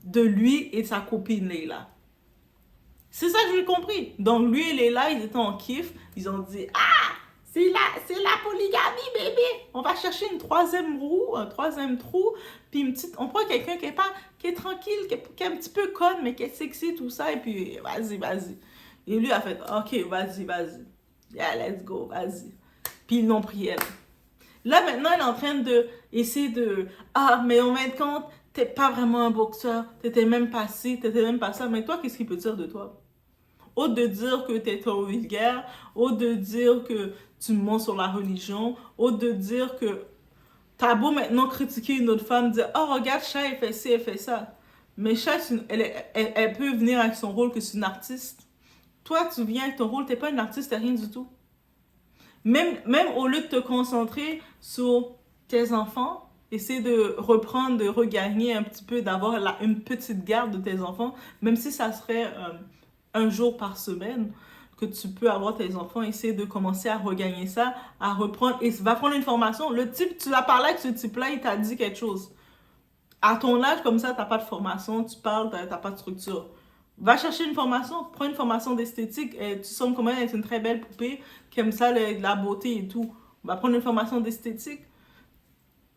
de lui et sa copine Leila. C'est ça que j'ai compris. Donc lui et Leila, ils étaient en kiff. Ils ont dit, ah, c'est la polygamie, bébé. On va chercher une troisième roue, un troisième trou. Puis on prend quelqu'un qui est tranquille, qui est un petit peu conne, mais qui est sexy, tout ça. Et puis, vas-y. Et lui a fait, ok, vas-y. Yeah, let's go, vas-y. Puis ils l'ont pris elle. Là, maintenant, elle est en train d'essayer de... Ah, mais on va être compte, t'es pas vraiment un boxeur. T'étais même pas ci, t'étais même pas ça. Mais toi, qu'est-ce qu'il peut dire de toi? Autre de dire que t'es trop vulgaire, autre de dire que tu mens sur la religion, autre de dire que t'as beau maintenant critiquer une autre femme, dire « Oh, regarde, Shai, elle fait ci, elle fait ça. » Mais Shai, elle peut venir avec son rôle que c'est une artiste. Toi, tu viens avec ton rôle, t'es pas une artiste, t'es rien du tout. Même au lieu de te concentrer sur tes enfants, essaie de reprendre, de regagner un petit peu, d'avoir une petite garde de tes enfants, même si ça serait un jour par semaine que tu peux avoir tes enfants, essaie de commencer à regagner ça, à reprendre, et va prendre une formation. Le type, tu l'as parlé avec ce type-là, il t'a dit quelque chose. À ton âge, comme ça, t'as pas de formation, tu parles, t'as pas de structure. Va chercher une formation, prends une formation d'esthétique. Tu sembles quand même être une très belle poupée qui aime ça, la beauté et tout. Va prendre une formation d'esthétique.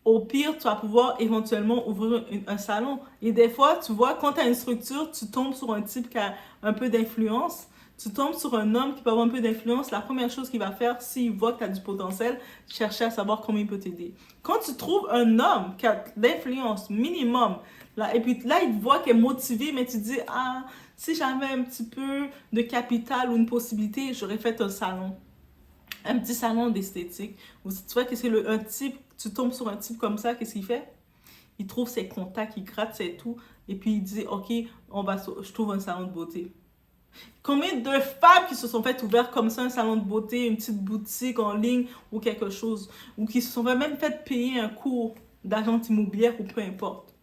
Au pire, tu vas pouvoir éventuellement ouvrir un salon. Et des fois, tu vois, quand tu as une structure, tu tombes sur un type qui a un peu d'influence. Tu tombes sur un homme qui peut avoir un peu d'influence. La première chose qu'il va faire, s'il voit que tu as du potentiel, chercher à savoir comment il peut t'aider. Quand tu trouves un homme qui a d'influence minimum, là, et puis là, il te voit qu'il est motivé, mais tu te dis, ah, si j'avais un petit peu de capital ou une possibilité, j'aurais fait un salon. Un petit salon d'esthétique. Ou si tu vois que c'est un type, tu tombes sur un type comme ça, qu'est-ce qu'il fait? Il trouve ses contacts, il gratte ses tout, et puis il dit, ok, je trouve un salon de beauté. Combien de femmes qui se sont faites ouvrir comme ça un salon de beauté, une petite boutique en ligne ou quelque chose, ou qui se sont même fait payer un cours d'agente immobilière ou peu importe.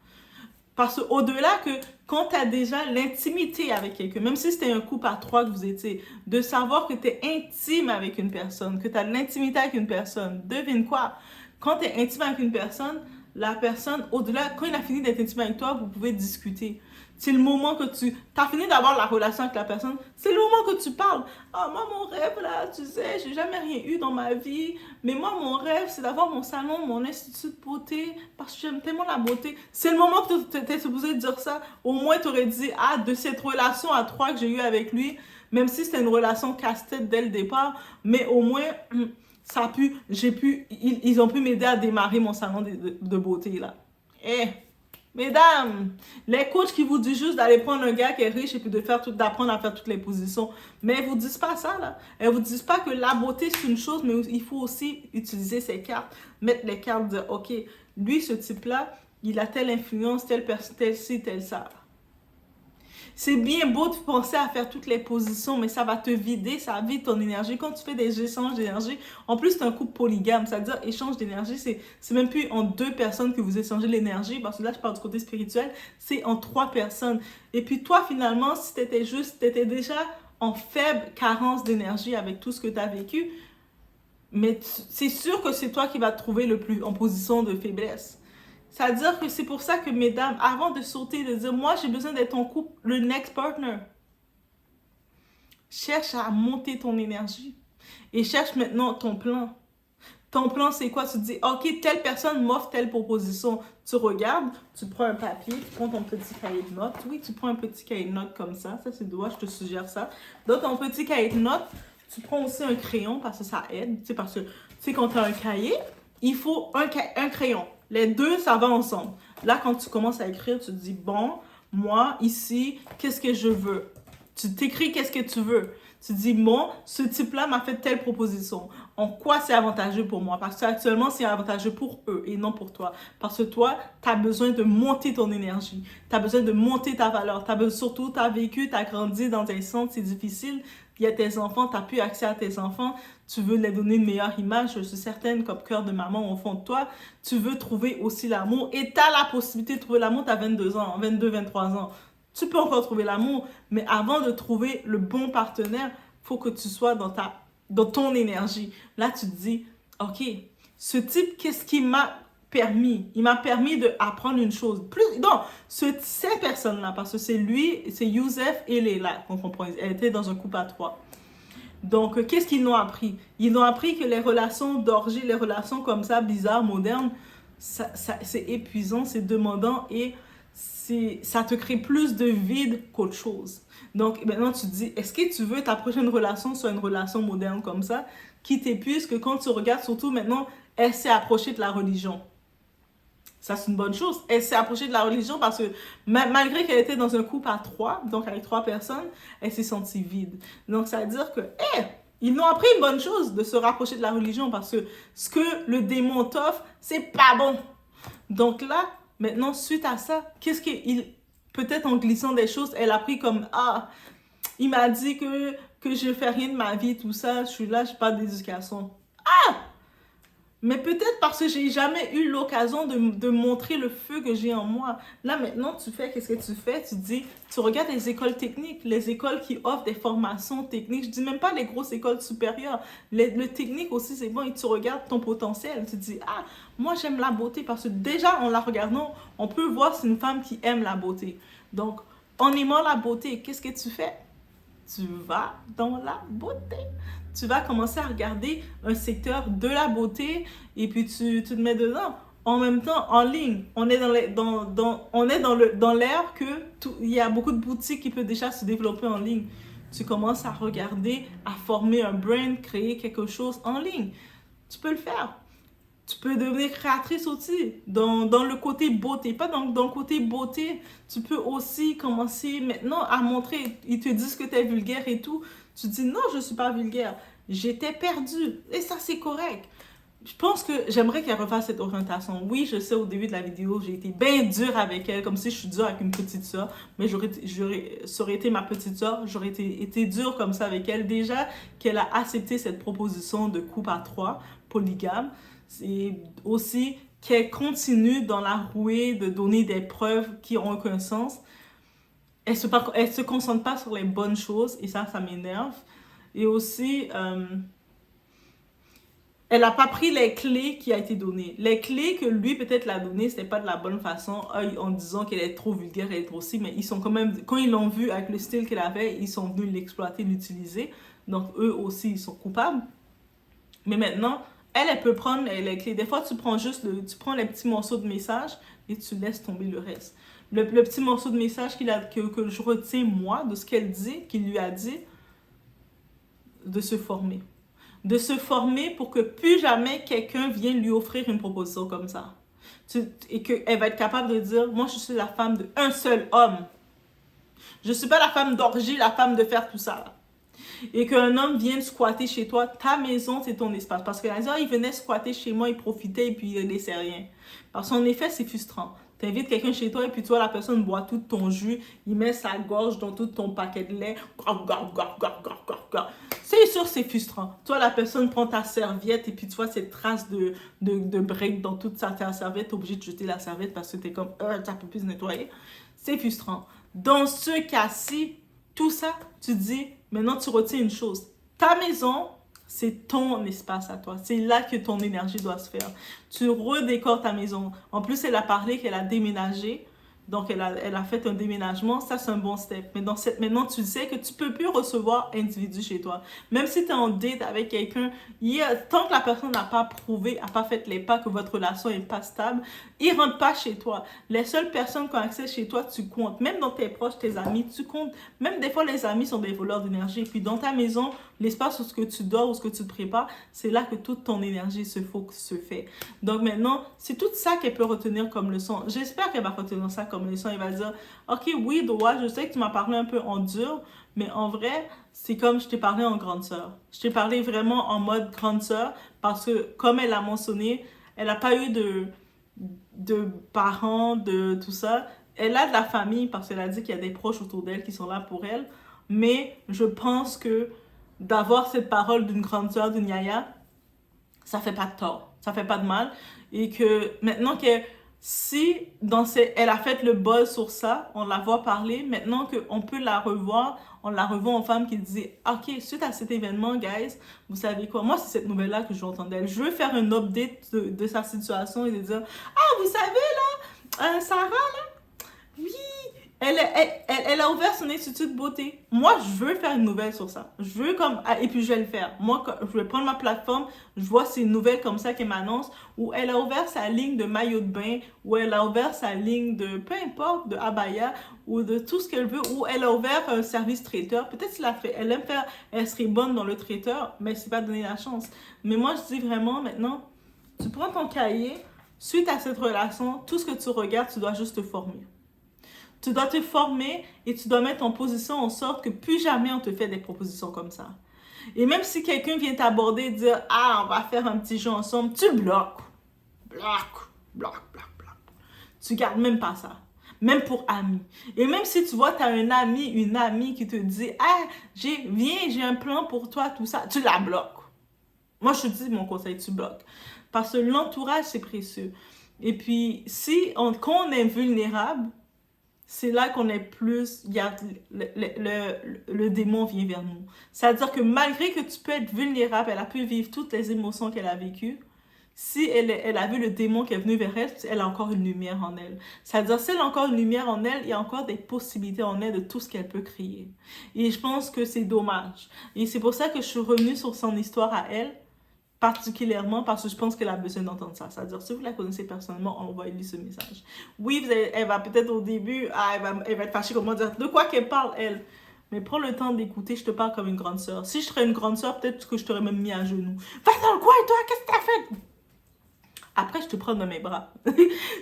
Parce qu'au-delà que quand tu as déjà l'intimité avec quelqu'un, même si c'était un couple à trois que vous étiez, de savoir que tu es intime avec une personne, que tu as de l'intimité avec une personne, devine quoi? Quand tu es intime avec une personne, la personne, au-delà, quand il a fini d'être intime avec toi, vous pouvez discuter. C'est le moment que tu as fini d'avoir la relation avec la personne. C'est le moment que tu parles. Ah, moi, mon rêve, là, tu sais, j'ai jamais rien eu dans ma vie. Mais moi, mon rêve, c'est d'avoir mon salon, mon institut de beauté, parce que j'aime tellement la beauté. C'est le moment que tu étais supposé dire ça. Au moins, tu aurais dit, ah, de cette relation à trois que j'ai eue avec lui, même si c'était une relation casse-tête dès le départ, mais au moins, ça a pu, ils ont pu m'aider à démarrer mon salon de beauté, là. Mesdames, les coachs qui vous disent juste d'aller prendre un gars qui est riche et puis d'apprendre à faire toutes les positions. Mais elles ne vous disent pas ça, là. Elles ne vous disent pas que la beauté, c'est une chose, mais il faut aussi utiliser ses cartes. Mettre les cartes, dire, OK, lui, ce type-là, il a telle influence, telle personne, telle ci, telle ça. C'est bien beau de penser à faire toutes les positions, mais ça va te vider, ça vide ton énergie. Quand tu fais des échanges d'énergie, en plus, c'est un couple polygame, c'est-à-dire échange d'énergie, c'est même plus en deux personnes que vous échangez l'énergie, parce que là, je parle du côté spirituel, c'est en trois personnes. Et puis toi, finalement, si t'étais déjà en faible carence d'énergie avec tout ce que tu as vécu, mais c'est sûr que c'est toi qui vas te trouver le plus en position de faiblesse. C'est-à-dire que c'est pour ça que, mesdames, avant de sauter, de dire, moi, j'ai besoin d'être ton couple, le next partner. Cherche à monter ton énergie. Et cherche maintenant ton plan. Ton plan, c'est quoi? Tu te dis, OK, telle personne m'offre telle proposition. Tu regardes, tu prends un papier, tu prends ton petit cahier de notes. Oui, tu prends un petit cahier de notes comme ça. Ça, c'est droit, je te suggère ça. Dans ton petit cahier de notes, tu prends aussi un crayon parce que ça aide. Tu sais, parce que, tu sais, quand tu as un cahier, il faut un crayon. Les deux, ça va ensemble. Là, quand tu commences à écrire, tu te dis, bon, moi, ici, qu'est-ce que je veux? Tu t'écris qu'est-ce que tu veux. Tu dis, bon, ce type-là m'a fait telle proposition. En quoi c'est avantageux pour moi? Parce que actuellement, c'est avantageux pour eux et non pour toi. Parce que toi, tu as besoin de monter ton énergie. Tu as besoin de monter ta valeur. Surtout, tu as vécu, tu as grandi dans un centre, c'est difficile. Il y a tes enfants, tu n'as plus accès à tes enfants. Tu veux leur donner une meilleure image. Je suis certaine, comme cœur de maman au fond de toi, tu veux trouver aussi l'amour. Et tu as la possibilité de trouver l'amour, tu as 22 ans, 22, 23 ans. Tu peux encore trouver l'amour, mais avant de trouver le bon partenaire, il faut que tu sois dans ton énergie. Là, tu te dis, OK, ce type, qu'est-ce qu'il m'a permis? Il m'a permis d'apprendre une chose. Ces personnes-là, parce que c'est lui, c'est Youssef et Leila, qu'on comprend. Elle était dans un couple à 3. Donc, qu'est-ce qu'ils nous ont appris? Ils nous ont appris que les relations d'orgie, les relations comme ça, bizarres, modernes, c'est épuisant, c'est demandant et ça te crée plus de vide qu'autre chose. Donc, maintenant, tu te dis, est-ce que tu veux ta prochaine relation soit une relation moderne comme ça, qui t'épuise, que quand tu regardes, surtout maintenant, elle s'est approchée de la religion. Ça, c'est une bonne chose. Elle s'est approchée de la religion parce que malgré qu'elle était dans un couple à 3, donc avec 3 personnes, elle s'est sentie vide. Donc, ça veut dire que, ils n'ont appris une bonne chose de se rapprocher de la religion parce que ce que le démon t'offre, c'est pas bon. Donc là, maintenant, suite à ça, peut-être en glissant des choses, elle a pris comme, il m'a dit que je fais rien de ma vie, tout ça, je suis là, je parle d'éducation. Mais peut-être parce que j'ai jamais eu l'occasion de montrer le feu que j'ai en moi. Là, maintenant, qu'est-ce que tu fais? Tu regardes les écoles techniques, les écoles qui offrent des formations techniques. Je dis même pas les grosses écoles supérieures. Le technique aussi, c'est bon. Et tu regardes ton potentiel. Tu te dis, moi, j'aime la beauté. Parce que déjà, en la regardant, on peut voir c'est une femme qui aime la beauté. Donc, en aimant la beauté, qu'est-ce que tu fais? Tu vas dans la beauté. Tu vas commencer à regarder un secteur de la beauté et puis tu te mets dedans. En même temps, en ligne, on est dans l'ère que il y a beaucoup de boutiques qui peuvent déjà se développer en ligne. Tu commences à regarder, à former un brand, créer quelque chose en ligne. Tu peux le faire. Tu peux devenir créatrice aussi dans le côté beauté. Pas dans le côté beauté, tu peux aussi commencer maintenant à montrer. Ils te disent que tu es vulgaire et tout. Tu dis non, je ne suis pas vulgaire. J'étais perdue. Et ça, c'est correct. Je pense que j'aimerais qu'elle refasse cette orientation. Oui, je sais, au début de la vidéo, j'ai été bien dure avec elle, comme si je suis dure avec une petite soeur. Mais ça aurait été ma petite soeur. J'aurais été dure comme ça avec elle. Déjà qu'elle a accepté cette proposition de couple à 3, polygame. C'est aussi qu'elle continue dans la rouée de donner des preuves qui n'ont aucun sens. Elle se concentre pas sur les bonnes choses et ça m'énerve. Et aussi, elle n'a pas pris les clés qui a été données. Les clés que lui peut-être l'a données, c'était pas de la bonne façon en disant qu'elle est trop vulgaire, elle est trop si, mais ils sont quand même, quand ils l'ont vu avec le style qu'elle avait, ils sont venus l'exploiter, l'utiliser. Donc eux aussi, ils sont coupables. Mais maintenant, elle peut prendre les clés. Des fois, tu prends les petits morceaux de message et tu laisses tomber le reste. Le petit morceau de message que je retiens, moi, de ce qu'elle dit, qu'il lui a dit, de se former. De se former pour que plus jamais quelqu'un vienne lui offrir une proposition comme ça. Et qu'elle va être capable de dire, moi, je suis la femme d'un seul homme. Je ne suis pas la femme d'orgie, la femme de faire tout ça, là. Et qu'un homme vienne squatter chez toi, ta maison, c'est ton espace. Parce que il venait squatter chez moi, il profitait et puis il ne laissait rien. Parce qu'en effet, c'est frustrant. Tu invites quelqu'un chez toi et puis toi, la personne boit tout ton jus, il met sa gorge dans tout ton paquet de lait. C'est sûr, c'est frustrant. Toi, la personne prend ta serviette et puis tu vois cette trace de break dans toute ta serviette. Tu es obligé de jeter la serviette parce que tu es comme, tu peux plus nettoyer. C'est frustrant. Dans ce cas-ci, tout ça, tu dis, maintenant tu retiens une chose. Ta maison, c'est ton espace à toi. C'est là que ton énergie doit se faire. Tu redécores ta maison. En plus, elle a parlé qu'elle a déménagé. Donc, elle a fait un déménagement. Ça, c'est un bon step. Mais maintenant, tu sais que tu ne peux plus recevoir individu chez toi. Même si tu es en date avec quelqu'un, tant que la personne n'a pas prouvé, n'a pas fait les pas, que votre relation n'est pas stable, Ils rentrent pas chez toi. Les seules personnes qui ont accès chez toi, tu comptes. Même dans tes proches, tes amis, tu comptes. Même des fois, les amis sont des voleurs d'énergie. Et puis dans ta maison, l'espace où ce que tu dors, où ce que tu te prépares, c'est là que toute ton énergie se fait. Donc maintenant, c'est tout ça qu'elle peut retenir comme leçon. J'espère qu'elle va retenir ça comme leçon. Elle va dire, ok, oui, Doa, je sais que tu m'as parlé un peu en dur, mais en vrai, c'est comme je t'ai parlé en grande sœur. Je t'ai parlé vraiment en mode grande sœur parce que, comme elle a mentionné, elle n'a pas eu de parents, de tout ça. Elle a de la famille parce qu'elle a dit qu'il y a des proches autour d'elle qui sont là pour elle. Mais je pense que d'avoir cette parole d'une grande sœur, d'une yaya, ça fait pas de tort, ça fait pas de mal. Et que maintenant que si elle a fait le buzz sur ça, on la voit parler, maintenant qu'on peut la revoir, on la revoit en femme qui disait, ok, suite à cet événement, guys, vous savez quoi, moi c'est cette nouvelle-là que je veux entendre d'elle. Je veux faire un update de sa situation et de dire, ah, vous savez là, Sarah là, oui, elle a ouvert son institut de beauté. Moi, je veux faire une nouvelle sur ça. Je veux comme... Et puis, je vais le faire. Moi, je vais prendre ma plateforme. Je vois ces nouvelles comme ça qu'elle m'annonce où elle a ouvert sa ligne de maillot de bain, où elle a ouvert sa ligne de, peu importe, de abaya ou de tout ce qu'elle veut, où elle a ouvert un service traiteur. Peut-être elle aime faire... Elle serait bonne dans le traiteur, mais c'est pas donné la chance. Mais moi, je dis vraiment, maintenant, tu prends ton cahier. Suite à cette relation, tout ce que tu regardes, tu dois juste te former. Tu dois te former et tu dois mettre en position en sorte que plus jamais on te fait des propositions comme ça. Et même si quelqu'un vient t'aborder et dire « Ah, on va faire un petit jeu ensemble », tu bloques. Bloque. Tu gardes même pas ça. Même pour amis. Et même si tu vois, tu as un ami, une amie qui te dit « Ah, viens, j'ai un plan pour toi, tout ça », tu la bloques. Moi, je te dis mon conseil, tu bloques. Parce que l'entourage, c'est précieux. Et puis, quand on est vulnérable, c'est là qu'on est plus, le démon vient vers nous. C'est-à-dire que malgré que tu peux être vulnérable, elle a pu vivre toutes les émotions qu'elle a vécues, si elle a vu le démon qui est venu vers elle, elle a encore une lumière en elle. C'est-à-dire, si elle a encore une lumière en elle, il y a encore des possibilités en elle de tout ce qu'elle peut créer. Et je pense que c'est dommage. Et c'est pour ça que je suis revenue sur son histoire à elle, particulièrement parce que je pense qu'elle a besoin d'entendre ça. C'est-à-dire, si vous la connaissez personnellement, envoyez-lui ce message. Oui, elle va peut-être au début, elle va être fâchée, comment dire, de quoi qu'elle parle, elle. Mais prends le temps d'écouter, je te parle comme une grande sœur. Si je serais une grande sœur, peut-être que je t'aurais même mis à genoux. Va dans le coin, toi, qu'est-ce que t'as fait? Après, je te prends dans mes bras.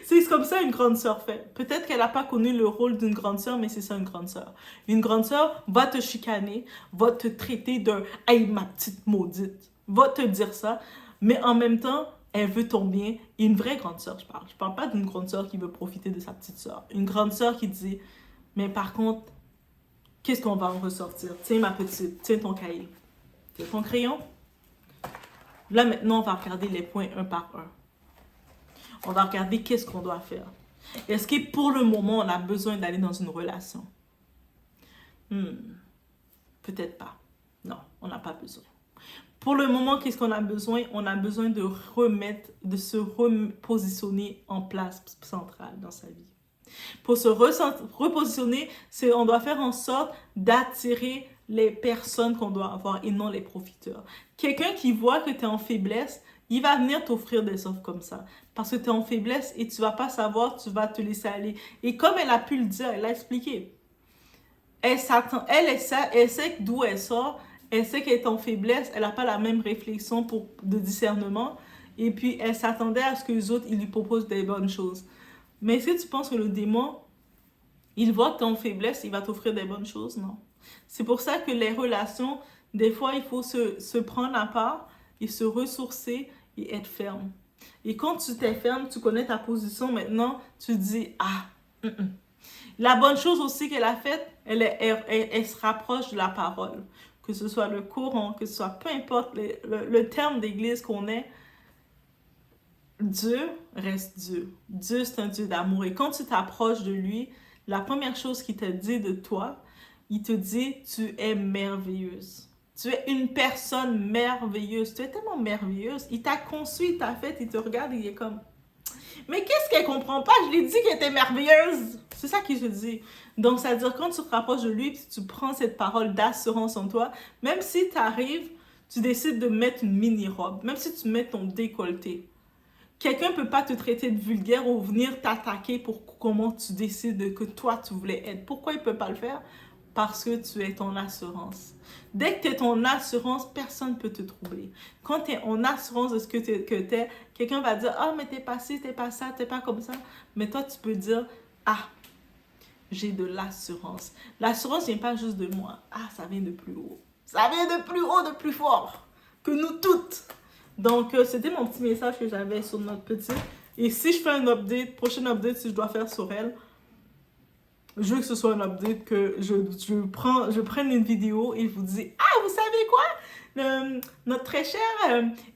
C'est comme ça une grande sœur fait. Peut-être qu'elle n'a pas connu le rôle d'une grande sœur, mais c'est ça une grande sœur. Une grande sœur va te chicaner, va te traiter de « Hey, ma petite maudite ». Va te dire ça, mais en même temps, elle veut ton bien. Et une vraie grande sœur, je parle. Je parle pas d'une grande sœur qui veut profiter de sa petite sœur. Une grande sœur qui dit, mais par contre, qu'est-ce qu'on va en ressortir? Tiens, ma petite, tiens ton cahier. Tiens ton crayon. Là, maintenant, on va regarder les points un par un. On va regarder qu'est-ce qu'on doit faire. Est-ce que pour le moment, on a besoin d'aller dans une relation? Peut-être pas. Non, on n'a pas besoin. Pour le moment, qu'est-ce qu'on a besoin? On a besoin de se repositionner en place centrale dans sa vie. Pour se repositionner, on doit faire en sorte d'attirer les personnes qu'on doit avoir et non les profiteurs. Quelqu'un qui voit que tu es en faiblesse, il va venir t'offrir des offres comme ça. Parce que tu es en faiblesse et tu vas pas savoir, tu vas te laisser aller. Et comme elle a pu le dire, elle l'a expliqué. Elle sait d'où elle sort. Elle sait qu'elle est en faiblesse, elle n'a pas la même réflexion de discernement. Et puis, elle s'attendait à ce que les autres, ils lui proposent des bonnes choses. Mais est-ce que tu penses que le démon, il voit que tu es en faiblesse, il va t'offrir des bonnes choses? Non. C'est pour ça que les relations, des fois, il faut se prendre à part et se ressourcer et être ferme. Et quand tu t'es ferme, tu connais ta position, maintenant, tu dis, La bonne chose aussi qu'elle a faite, elle se rapproche de la parole. Que ce soit le Coran, que ce soit peu importe le terme d'église qu'on est, Dieu reste Dieu. Dieu, c'est un Dieu d'amour. Et quand tu t'approches de lui, la première chose qu'il te dit de toi, il te dit, tu es merveilleuse. Tu es une personne merveilleuse. Tu es tellement merveilleuse. Il t'a conçu, il t'a fait, il te regarde, il est comme... Mais qu'est-ce qu'elle comprend pas? Je lui ai dit qu'elle était merveilleuse. C'est ça qu'il se dit. Donc, ça veut dire quand tu te rapproches de lui, puis tu prends cette parole d'assurance en toi, même si tu arrives, tu décides de mettre une mini-robe, même si tu mets ton décolleté, quelqu'un peut pas te traiter de vulgaire ou venir t'attaquer pour comment tu décides que toi, tu voulais être. Pourquoi il peut pas le faire? Parce que tu es ton assurance. Dès que tu es ton assurance, personne ne peut te troubler. Quand tu es en assurance de ce que tu es, quelqu'un va dire « Ah, mais t'es pas ci, t'es pas ça, t'es pas comme ça. » Mais toi, tu peux dire « Ah, j'ai de l'assurance. » L'assurance vient pas juste de moi. Ah, ça vient de plus haut. Ça vient de plus haut, de plus fort que nous toutes. Donc, c'était mon petit message que j'avais sur notre petite. Et si je fais un update, prochain update, si je dois faire sur elle, je veux que ce soit un update que je prenne une vidéo et je vous dis « Ah, vous savez quoi? Notre très chère,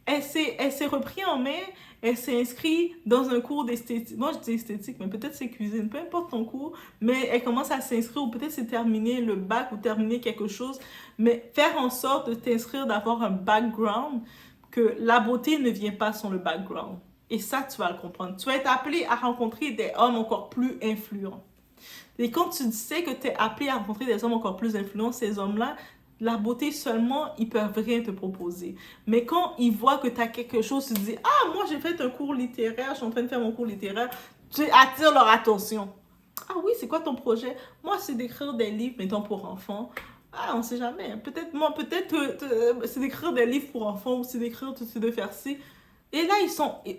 elle s'est repris en main, elle s'est inscrite dans un cours d'esthétique. Moi, je dis esthétique, mais peut-être c'est cuisine, peu importe ton cours. Mais elle commence à s'inscrire ou peut-être c'est terminer le bac ou terminer quelque chose. Mais faire en sorte de t'inscrire, d'avoir un background, que la beauté ne vient pas sans le background. Et ça, tu vas le comprendre. Tu vas être appelé à rencontrer des hommes encore plus influents. Et quand tu sais que tu es appelé à rencontrer des hommes encore plus influents, ces hommes-là, la beauté seulement, ils peuvent rien te proposer. Mais quand ils voient que tu as quelque chose, tu te dis « Ah, moi j'ai fait un cours littéraire, je suis en train de faire mon cours littéraire. » Tu attires leur attention. « Ah oui, c'est quoi ton projet? » Moi, c'est d'écrire des livres, mettons, pour enfants. Ah, on sait jamais. Peut-être c'est d'écrire des livres pour enfants ou c'est d'écrire, de faire ci. Et là,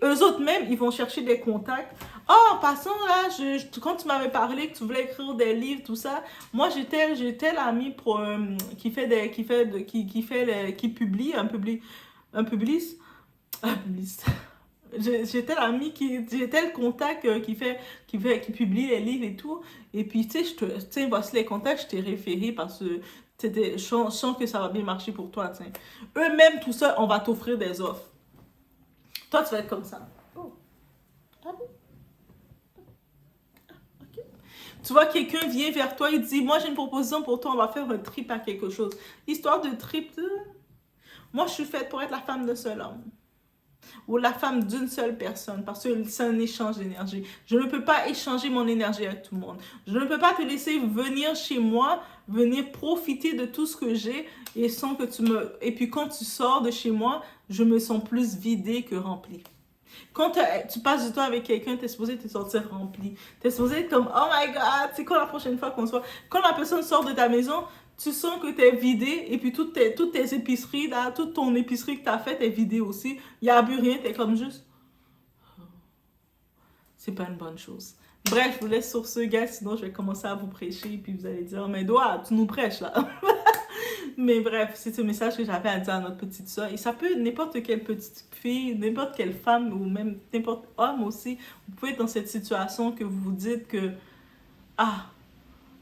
eux autres même, ils vont chercher des contacts. Oh, en passant, là, quand tu m'avais parlé que tu voulais écrire des livres, tout ça, moi, j'ai tel ami qui publie, un publiciste. J'ai tel ami j'ai tel contact qui publie les livres et tout. Et puis, tu sais, voici les contacts, je t'ai référé parce que je sens que ça va bien marcher pour toi, tu sais. Eux-mêmes, tout ça, on va t'offrir des offres. Toi, tu vas être comme ça. Oh. Ah bon? Ok. Tu vois, quelqu'un vient vers toi, il dit, moi j'ai une proposition pour toi, on va faire un trip à quelque chose. Histoire de trip, moi je suis faite pour être la femme d'un seul homme. Ou la femme d'une seule personne, parce que c'est un échange d'énergie. Je ne peux pas échanger mon énergie avec tout le monde. Je ne peux pas te laisser venir chez moi, venir profiter de tout ce que j'ai, et sans que Et puis quand tu sors de chez moi, je me sens plus vidée que remplie. Quand tu passes du temps avec quelqu'un, tu es supposé te sortir rempli. Tu es supposé être comme, oh my God, c'est quoi la prochaine fois qu'on soit... Quand la personne sort de ta maison, tu sens que tu es vidé et puis toutes tes épiceries, là, toute ton épicerie que tu as faite est vidée aussi. Il n'y a plus rien, tu es comme juste... C'est pas une bonne chose. Bref, je vous laisse sur ce, gars, sinon je vais commencer à vous prêcher et puis vous allez dire, mais Doua, tu nous prêches là. Mais bref, c'est ce message que j'avais à dire à notre petite soeur. Et ça peut n'importe quelle petite fille, n'importe quelle femme ou même n'importe homme aussi. Vous pouvez être dans cette situation que vous vous dites que ah,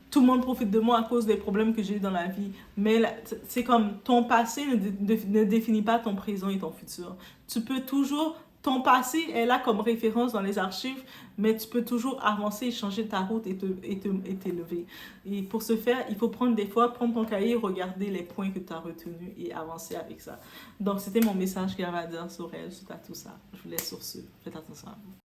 tout le monde profite de moi à cause des problèmes que j'ai eu dans la vie. Mais c'est comme ton passé ne définit pas ton présent et ton futur. Tu peux toujours... Ton passé est là comme référence dans les archives, mais tu peux toujours avancer, changer ta route et t'élever. Et pour ce faire, il faut prendre ton cahier, regarder les points que tu as retenus et avancer avec ça. Donc, c'était mon message qu'il y avait à dire sur elle, sur tout ça. Je vous laisse sur ce. Faites attention à vous.